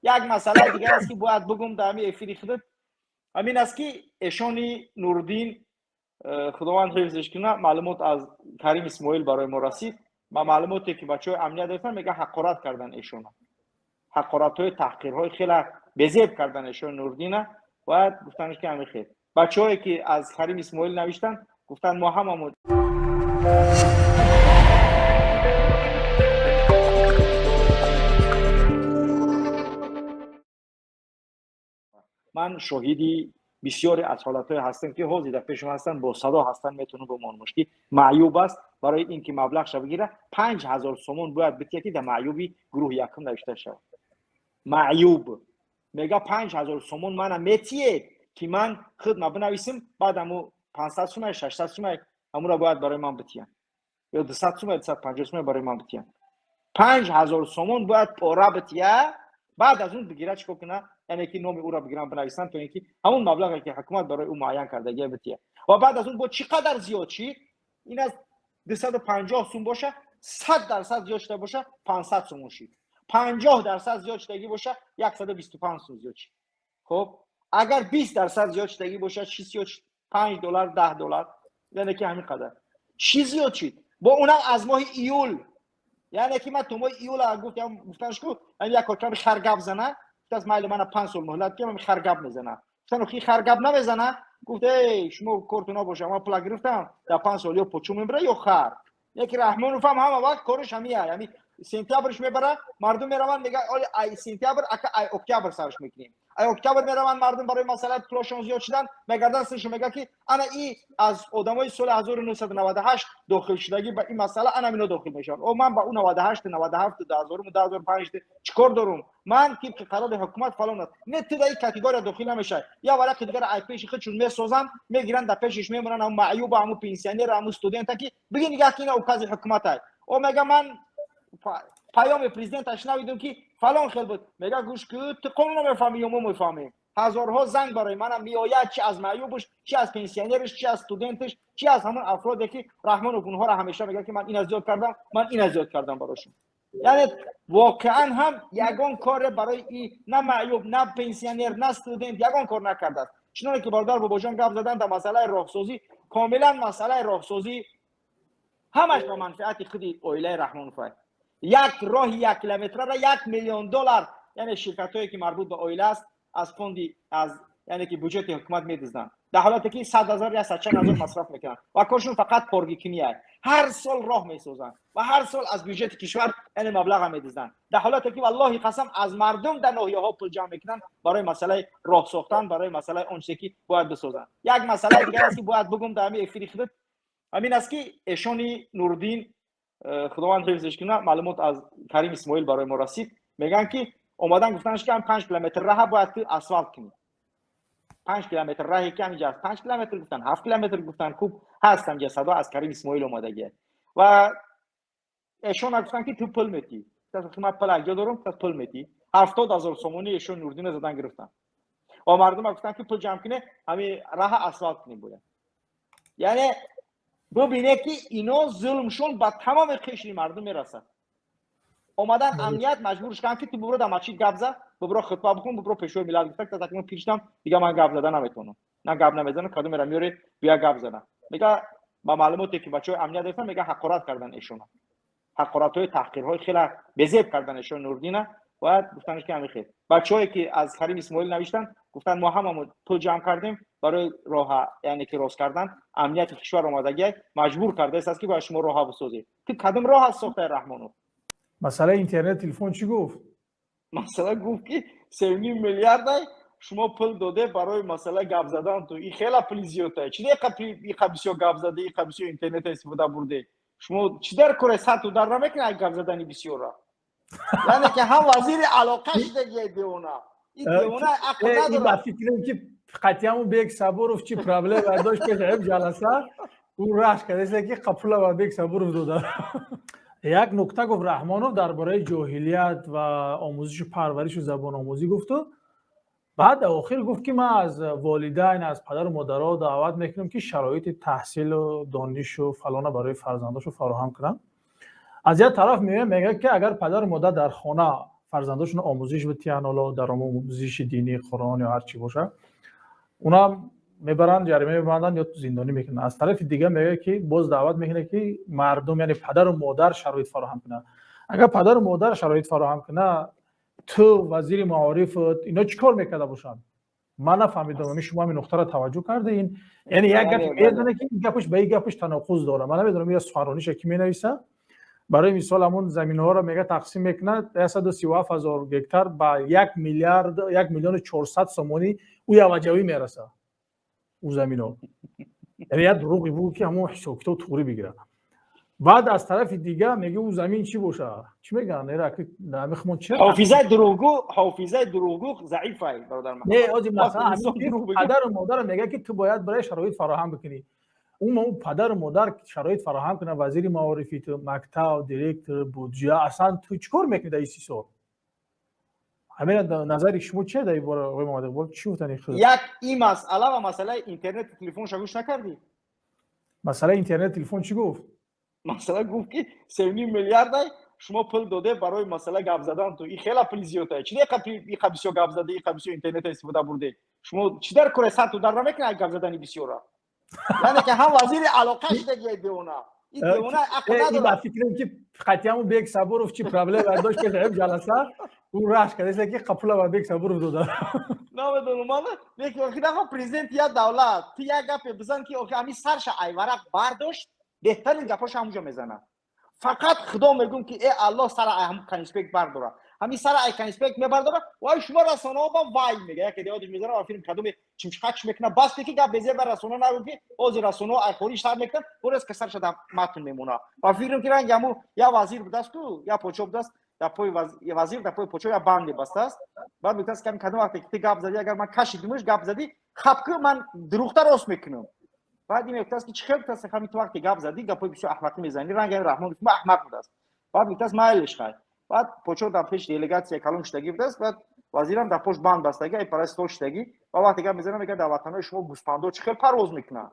یک مسئله دیگه است که باید بگم در همین افیری خودت، همین است که ایشانی نوردین خداوند حفظش کنه معلومات از کریم اسماعیل برای ما رسید و معلوماتی که بچه‌های امنیت داشتن میگه حقارت کردن ایشون، حقارت‌های تحقیرهای خیلی بزرگ کردن ایشون نوردین و گفتنش که همین خیر. بچه‌هایی که از کریم اسماعیل نوشتن گفتن ما هم من شاهدی بسیاری از حالت‌های هستم که حاضر در پیشم هستن با صدا هستن میتونم به من مشکی معیوب است برای اینکه مبلغ شو بگیره 5000 سومون باید بتیه که در معیوبی گروه یکم نوشته شود. معیوب میگه 5000 سومون منم میتیه که من خود بنویسم بعدمو 500 سومه 600 سومه همون را باید برای من بتیان یا 200 سومه 250 سومه برای من بتیان 5000 سومون باید پورا بتیه بعد از اون بگیره چیکار کنه یعنی که نام او را بگیرن بنویسن تا اینکه همون مبلغی که حکومت برای او معین کرده گه بتیه و بعد از اون با چقدر زیاد چی این از 250 سوم باشه 100% زیاد شده باشه 500 سوم شید 50% زیاد شدگی باشه 125 سوم زیاد شید. خب اگر 20% زیاد شدگی باشه $5 $10 یعنی که همین قدر چی زیاد شید با اونم از ماه ایول یعنی که من تو ماه ایول گفتمش که یک کارکم خرگب زنه از مایل من 5 سال مهلت که من خرگب میزنه گفتن کی خرگب نمیزنه گفت ای شما کارتونا باشه ما پول گرفتم در 5 سال یا پچو میبره یا خر یکی رحمان فهم همه وقت کارش همیه یعنی سپتامبرش میبره مردم میروان میگه ای سپتامبر ای اکتبر سرش میکنیم ای اکتبر میروان مردم برای مسئله پلاشون زیاد شدن میگردن سرش میگه که انا ای از آدمای سال 1998 داخل شدگی به این مسئله انا اینو داخل میشم او من با اون 98 97 2000 2005 چیکار دارم من که قرارداد حکومت فلان است نه تو در این کاتگوری داخل نمیشه یا ورق دیگر ای پیش خودشون میسازن میگیرن در پیشش میمونن هم معیوب هم پنسیونر هم استودنت که بگین نگاه کین اوکاز حکومت های او میگه من پیام پرزیدنتش نویدم که فلان خیل بود میگه گوش که تو قانون نمیفهمی یا ما میفهمیم هزارها زنگ برای منم میآید چی از معیوبش چی از پنسیونرش چی از استودنتش چی از همون افرادی که رحمان و اونها را همیشه میگه که من این از زیاد کردم من این از زیاد کردم براشون یعنی واقعا هم یگان کار برای این نه معیوب نه پنسیونر نه استودنت یگان کار نکرده است چنانه که باردار باباجان گپ زدن در مسئله راهسازی کاملا مسئله راهسازی همش به منفعت خود اویله رحمان فای یک راه 1 کیلومتر را $1,000,000 یعنی شرکتایی که مربوط به اویله است از فوندی از یعنی که بودجت حکومت میدزدن در حالاتی که 100,000 یا 100,000 مصرف میکنن و کارشون فقط پرگیکنیه هر سال راه میسازن و هر سال از بودجت کشور یعنی مبلغ میدزدن در حالاتی که والله قسم از مردم در ناحیه ها پول جمع میکنن برای مسئله راه ساختن برای مسئله اون چیزی که باید بسازن یک مسئله دیگه است که باید بگم در همین افیری خودت همین است که ایشانی نوردین خداوند حفظش کنه معلومات از کریم اسماعیل برای ما رسید میگن که اومدن گفتنش که 5 کیلومتر راه باید اسفالت کنی 5 کیلومتر راهی که همینجا 5 کیلومتر گفتن 7 کیلومتر گفتن خوب هستم جا صدا از کریم اسماعیل اومدگی و ایشون گفتن که تو پول میتی تو من پول اگه دارم تو پول میتی 70,000 سومونی ایشون نوردین زدن گرفتن و مردم گفتن که پول جمع کنه همین راه اسفالت کنی بود یعنی ببینه که اینا ظلمشون با تمام قشر مردم میرسه اومدن امنیت مجبورش کردن که تو برو در مسجد گپ زد برو خطبه بخون برو پیشوی ملت گفت تا تکلیف پیشتم دیگه من گپ زدن نمیتونم نه گپ نمیزنم کدوم میرم میاره بیا گپ زدن میگه با معلوماتی که بچهای امنیت داشتن میگه حقارت کردن ایشون حقارت‌های تحقیرهای خیلی بزرگ کردن ایشون نوردین و گفتنش که همین خیر بچه‌ای که از کریم اسماعیل نوشتن گفتن ما هم پول جمع کردیم برای راه یعنی که راست کردن امنیت کشور اومدگی مجبور کرده است که با شما راه بسازید که کدوم راه از ساخته رحمانو مسئله اینترنت تلفن چی گفت مثلا گفت که 3.5 میلیارد شما پول داده برای مسئله گپ زدن تو این خیلی پول زیاده چی دیگه بسیار گپ زده این بسیار اینترنت استفاده برده شما چی در کار سطح در نمیکنه گپ زدن بسیار را یعنی که هم وزیر علاقه شده دیونا این دیونا عقل نداره این با فکرم که قطعیمون به یک صبورف چی پرابلم برداشت پیش هم جلسه اون راش کرده که قفله و به یک صبورف داده یک نکته گفت رحمانوف درباره جاهلیت و آموزش و پرورش و زبان آموزی گفت و بعد آخر گفت که من از والدین از پدر و مادرها دعوت میکنم که شرایط تحصیل و دانش و فلان برای فرزنداشو فراهم کنن از یک طرف میگه که اگر پدر و مادر در خانه فرزنداشون آموزش بتیان، حالا در آموزش دینی قرآن یا هر چی باشه، اونا میبرن جریمه میبندن یا زندانی میکنن. از طرف دیگه میگه که باز دعوت میکنه که مردم یعنی پدر و مادر شرایط فراهم کنه. اگر پدر و مادر شرایط فراهم کنه، تو وزیر معارف اینا چیکار میکرده باشن؟ من نفهمیدم. شما همین نقطه را توجه کرده این؟ یعنی یک گپ میزنه که این گپش به این گپش تناقض داره. من نمیدونم یا سخنرانیش کی مینویسه. برای مثال همون زمین ها رو میگه تقسیم میکنه 137,000 هکتار با 1,400,000 سومونی او یواجوی میرسه او زمین ها. یعنی یک دروغی بود که همون حسابی تو توری بگیره. بعد از طرف دیگه میگه او زمین چی باشه؟ چی میگن؟ نمیخمون چه حافظه دروغگو ضعیفه برادر محمد. نه آجی مثلا پدر و مادر میگه که تو باید برای شرایط فراهم بکنی. اون پدر و مادر شرایط فراهم کنه، وزیر معارفی، تو مکتب، دیرکتور، بودجه، اصلا تو چیکار میکنی در این سال؟ همین نظر شما چیه در این باره آقای محمد اقبال؟ چی گفتن خود؟ یک این مسئله و مسئله اینترنت تلفن شگوش نکردی؟ مسئله اینترنت تلفن چی گفت؟ مسئله گفت که 3.5 میلیارد شما پول داده برای مسئله گپ زدن. تو این خیلی پول زیاده. چی دیگه بسیار گپ زده، بسیار اینترنت استفاده برده. شما چی در کره سر تو در نمیکنه گپ زدن بسیارا؟ یعنی که هم وزیر علاقهش دیگه دیونا این دیونا عقل نداره. این فکر که خطیامو بیگ صبورف چی پرابلم داشت که هم جلسه اون راش کرده که قپولا و بیگ صبورف داده. نمیدونم من یک وقتی دفعه پرزیدنت یا دولت تو یک گپ بزن که اوکی همین سرش ایورق برداشت، بهترین گپاش همونجا میزنه. فقط خدا میگم که ای الله سر هم کنیسپک برداره، همین سر ای کنیسپک میبرداره. وای شما رسانه ها با وای میگه یک دیادش میذاره و فیلم کدوم چمچخچ میکنه. بس که گپ بزنه بر رسانه نگو که اوز رسانه ای خوری سر میکنه برس که سرش در متن میمونه. و فیلم که رنگمو یا وزیر بودست تو یا پوچو بودست در پای وزیر در پای پوچو یا بند بسته است. بعد میگه که کدوم وقتی که گپ زدی اگر من کشیدمش گپ زدی خب که من دروغ راست میکنم. بعد این میگه که چه خیلی تاس همین تو وقتی گپ زدی گپای بسیار احمقی میزنی. رنگ رحمان ما احمق بود است. بعد میگه مایلش خواهد. بعد پوچو در پیش دلیگاسیون کلام شدگی بود است. بعد وزیرم در پشت بند بستگی ای پرستو شدگی. و وقتی گپ میزنه میگه در وطن شما گوسپندو چه خیلی پرواز میکنه.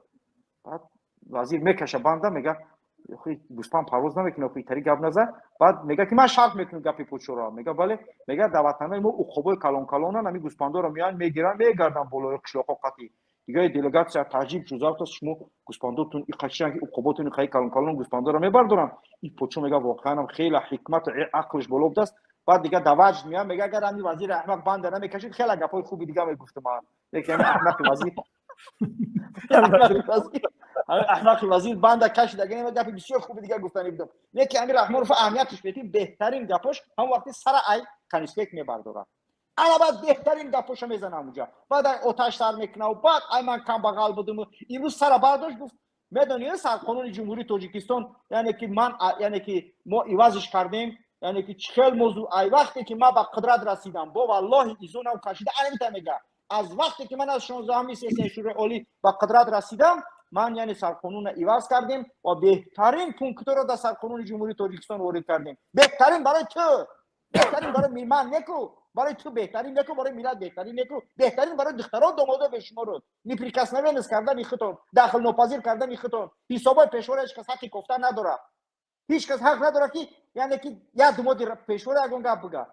بعد وزیر میکشه بنده میگه خیلی گوسپند پرواز نمیکنه خیلی طریق گپ نزد. بعد میگه که من شرط میکنم گپی پوچو را. میگه بله. میگه در وطن ما عقوبای کلان کلانن همین گوسپندو رو میان میگیرن میگردن بالای قشلاق قطی. دیگه دلیگاسیون تعجب جزار تا شما گوسپندوتون این قشنگ عقوباتون خیلی کلان کلان گوسپندو رو میبردن. این پوچو میگه واقعا خیلی حکمت و عقلش بالا بود است. بعد دیگه دواج میاد میگه اگر همین وزیر احمق بند نمیکشید خیلی گپای خوبی دیگه میگفت من. لیکن احمق وزیر احمق وزیر بند کشید دیگه نمیگه گپ بسیار خوبی دیگه گفتنی بودم. لیکن امیر رحمان رو اهمیتش بدیم بهترین گپاش هم وقتی سر ای کنیسپک میبردن. انا بعد بهترین گپاشو میزنم اونجا. بعد آتش سر میکنه و بعد ای من کم بغل بودم. امروز سر برداشت گفت میدونی سر قانون جمهوری تاجیکستان یعنی که من یعنی که ما ایوازش کردیم یعنی که چخل موضوع ای وقتی که ما به قدرت رسیدم با والله ایزونم کشیده الان میگه از وقتی که من از 16 سیاسی شورای عالی به قدرت رسیدم من یعنی سر قانون ایواز کردیم و بهترین پونکت رو در سر قانون جمهوری تاجیکستان وارد کردیم. بهترین برای تو، بهترین برای من نکو، برای تو بهترین نکو، برای ملت بهترین نکو، بهترین برای دختران دامادا به شما رو نیپریکاس نوینس کردن میختون داخل ناپذیر کردن میختون حسابای پیشورش کس حقی گفتن نداره. هیچ کس حق نداره که یعنی که یا دو مدیر پیشور اگون گپ بگه.